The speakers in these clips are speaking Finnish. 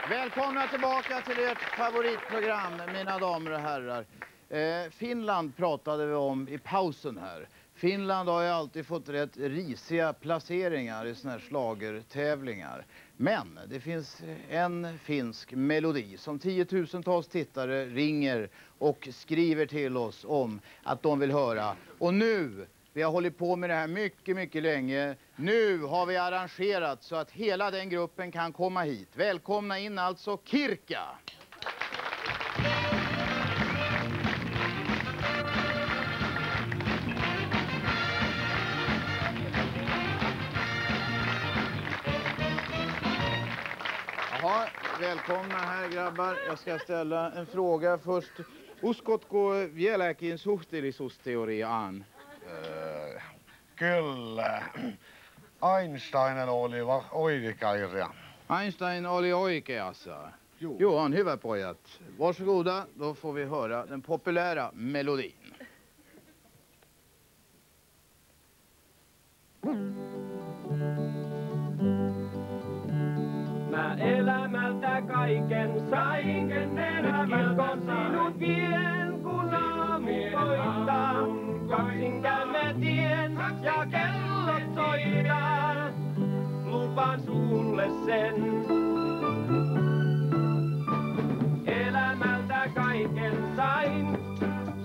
Välkomna tillbaka till ert favoritprogram, mina damer och herrar. Finland pratade vi om i pausen här. Finland har ju alltid fått rätt risiga placeringar i såna här schlagertävlingar. Men det finns en finsk melodi som tiotusentals tittare ringer och skriver till oss om att de vill höra. Och nu, vi har hållit på med det här mycket länge. Nu har vi arrangerat så att hela den gruppen kan komma hit. Välkomna in alltså Kirka! Jaha, välkomna här grabbar. Jag ska ställa en fråga först. Uskotko vieläkin suhteellisuusteoriaan? Kyllä. Einstein oli oikeassa. Einstein oli oikeassa. Johan, hyvä pojat. Varsågoda, då får vi höra den populära melodin. Mä elämältä kaiken sain, kirkon sinut vien, kun aamu koittaa. Kaksin käymme tien ja kellot soittaa, lupaan sulle sen. Elämältä kaiken sain,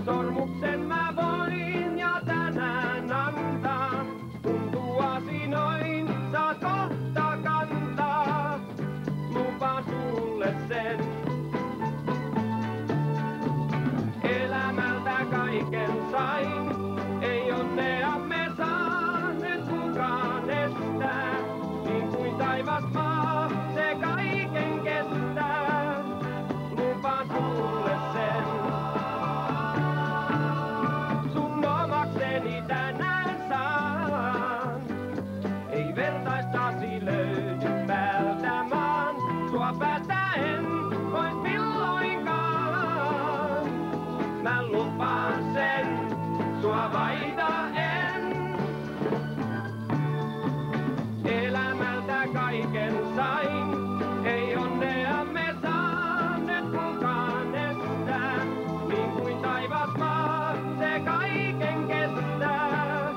sormuksen mä voin ja tänään antaa. Tuntuasi noin, saat kohta kantaa, lupaan sulle sen. Elämältä kaiken sain, ei onneamme saa nyt kukaan estää. Niin kuin taivas maa, se kaiken kestää, lupaan sulle sen. Sun omakseni tänään saan, ei vertaistasi löydy päältä maan. Sua päätäen pois milloinkaan, mä lupaan sen, sua vaihda en. Elämältä kaiken sain, ei onneamme saa nyt kukaan estää. Niin kuin taivas maa, se kaiken kestää,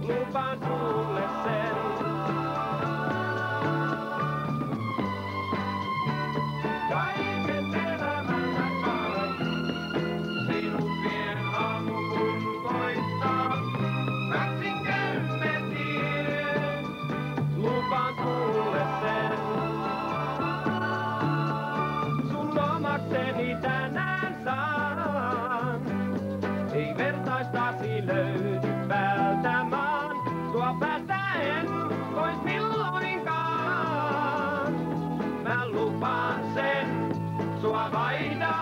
lupaan sulle sen. Kaiken elämältä sain, sinut vien aamu kun koittaa. Kaksin käymme tien, lupaan sulle sen. Sun omakseni tänään saan, ei vertaistasi löydy päältä maan. Sua päästäen pois milloinkaan, mä lupaan sen, sua vaihda